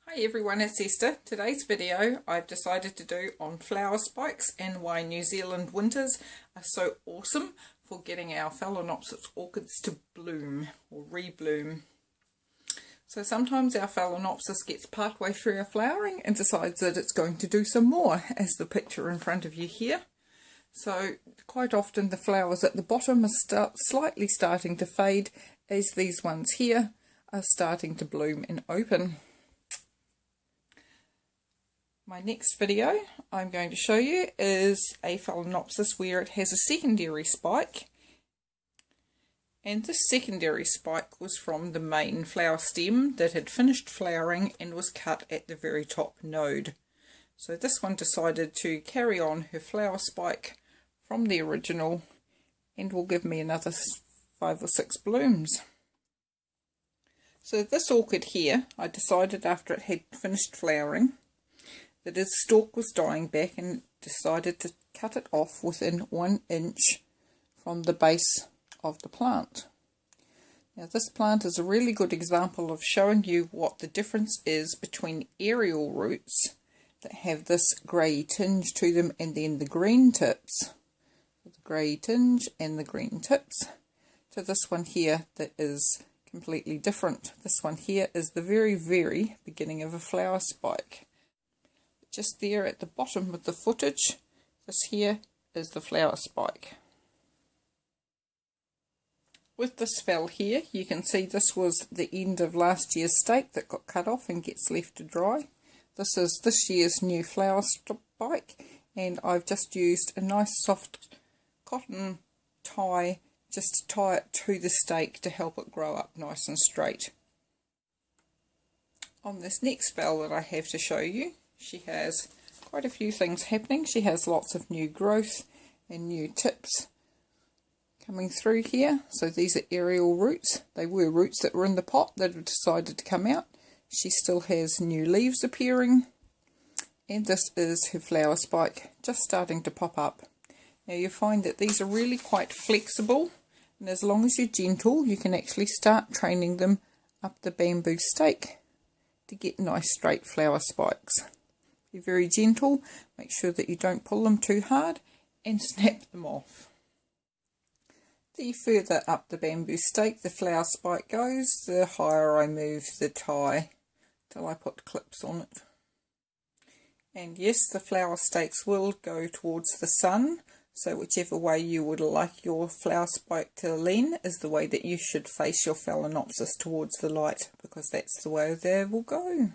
Hi everyone, it's Esther. Today's video I've decided to do on flower spikes and why New Zealand winters are so awesome for getting our Phalaenopsis orchids to bloom or rebloom. So sometimes our Phalaenopsis gets partway through our flowering and decides that it's going to do some more, as the picture in front of you here. So quite often the flowers at the bottom are slightly starting to fade, as these ones here are starting to bloom and open. My next video I'm going to show you is a Phalaenopsis where it has a secondary spike, and this secondary spike was from the main flower stem that had finished flowering and was cut at the very top node. So this one decided to carry on her flower spike from the original and will give me another 5 or 6 blooms. So this orchid here, I decided after it had finished flowering that its stalk was dying back and decided to cut it off within 1 inch from the base of the plant. Now this plant is a really good example of showing you what the difference is between aerial roots that have this grey tinge to them and then the green tips. The grey tinge and the green tips to this one here that is completely different. This one here is the very beginning of a flower spike. Just there at the bottom of the footage, this here is the flower spike. With this fell here, you can see this was the end of last year's stake that got cut off and gets left to dry. This is this year's new flower spike, and I've just used a nice soft cotton tie just to tie it to the stake to help it grow up nice and straight. On this next fell that I have to show you, she has quite a few things happening. She has lots of new growth and new tips coming through here. So these are aerial roots. They were roots that were in the pot that have decided to come out. She still has new leaves appearing. And this is her flower spike just starting to pop up. Now you find that these are really quite flexible, and as long as you're gentle you can actually start training them up the bamboo stake to get nice straight flower spikes. Be very gentle, make sure that you don't pull them too hard and snap them off. The further up the bamboo stake the flower spike goes, the higher I move the tie till I put clips on it. And yes, the flower stakes will go towards the sun, so whichever way you would like your flower spike to lean is the way that you should face your Phalaenopsis, towards the light, because that's the way they will go.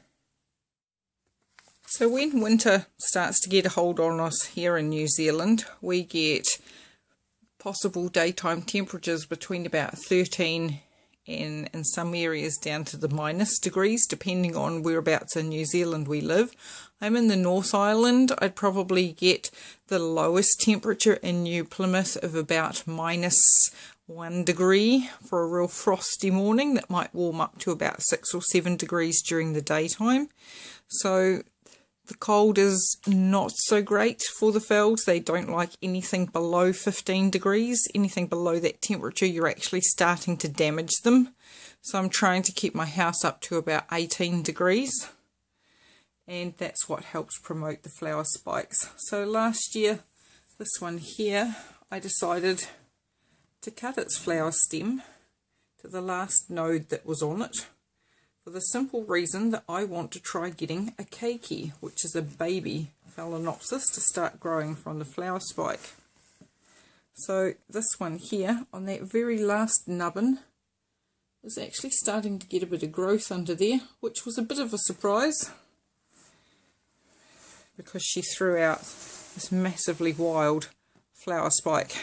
So when winter starts to get a hold on us here in New Zealand, we get possible daytime temperatures between about 13 and in some areas down to the minus degrees, depending on whereabouts in New Zealand we live. I'm in the North Island. I'd probably get the lowest temperature in New Plymouth of about -1 degree for a real frosty morning that might warm up to about 6 or 7 degrees during the daytime. So the cold is not so great for the fells. They don't like anything below 15 degrees. Anything below that temperature, you're actually starting to damage them. So I'm trying to keep my house up to about 18 degrees. And that's what helps promote the flower spikes. So last year, this one here, I decided to cut its flower stem to the last node that was on it, for the simple reason that I want to try getting a keiki, which is a baby Phalaenopsis, to start growing from the flower spike. So this one here, on that very last nubbin, is actually starting to get a bit of growth under there, which was a bit of a surprise, because she threw out this massively wild flower spike.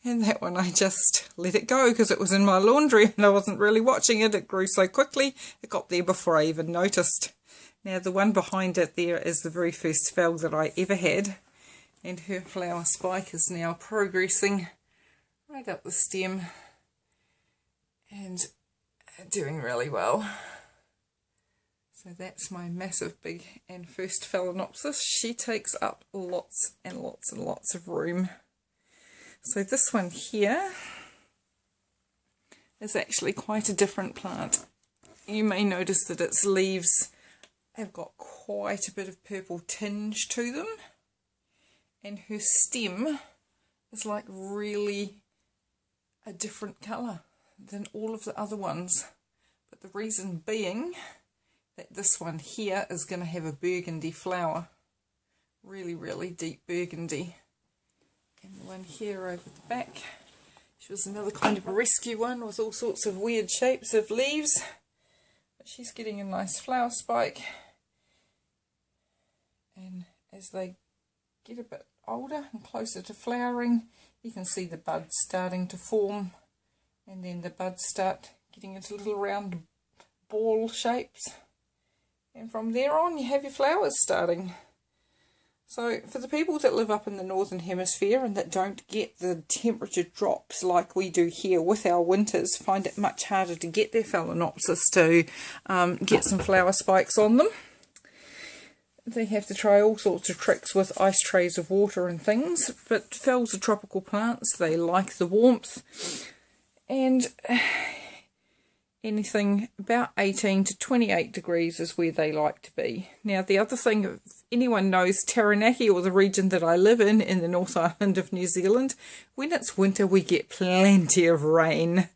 And that one I just let it go because it was in my laundry and I wasn't really watching it. It grew so quickly, it got there before I even noticed. Now the one behind it there is the very first fell that I ever had, and her flower spike is now progressing right up the stem and doing really well. So that's my massive big and first Phalaenopsis. She takes up lots and lots and lots of room. So this one here is actually quite a different plant. you may notice that its leaves have got quite a bit of purple tinge to them, and her stem is like really a different colour than all of the other ones. But the reason being that this one here is going to have a burgundy flower, really, really deep burgundy. And the one here over the back, she was another kind of a rescue one with all sorts of weird shapes of leaves. But she's getting a nice flower spike. And as they get a bit older and closer to flowering, you can see the buds starting to form. And then the buds start getting into little round ball shapes. And from there on, you have your flowers starting. So for the people that live up in the northern hemisphere and that don't get the temperature drops like we do here with our winters, find it much harder to get their Phalaenopsis to get some flower spikes on them. They have to try all sorts of tricks with ice trays of water and things, but phals are tropical plants. They like the warmth, and anything about 18 to 28 degrees is where they like to be. Now, the other thing, if anyone knows Taranaki, or the region that I live in the North Island of New Zealand, when it's winter we get plenty of rain,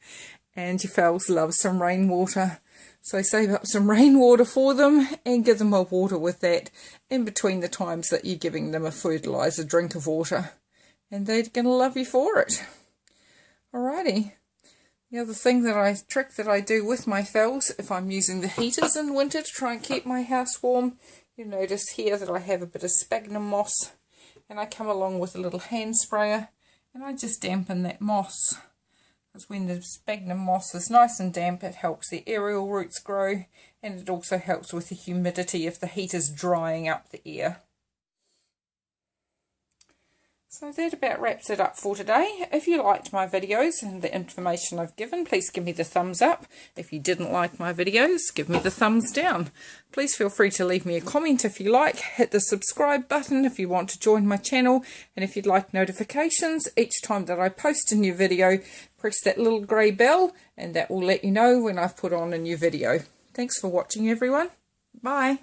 and your phals love some rainwater. So save up some rainwater for them and give them a water with that in between the times that you're giving them a fertiliser drink of water. And they're going to love you for it. Alrighty. The other trick that I do with my phals, if I'm using the heaters in winter to try and keep my house warm, you notice here that I have a bit of sphagnum moss, and I come along with a little hand sprayer and I just dampen that moss. Because when the sphagnum moss is nice and damp, it helps the aerial roots grow, and it also helps with the humidity if the heat is drying up the air. So that about wraps it up for today. If you liked my videos and the information I've given, please give me the thumbs up. If you didn't like my videos, give me the thumbs down. Please feel free to leave me a comment if you like. Hit the subscribe button if you want to join my channel. And if you'd like notifications each time that I post a new video, press that little grey bell and that will let you know when I've put on a new video. Thanks for watching, everyone. Bye.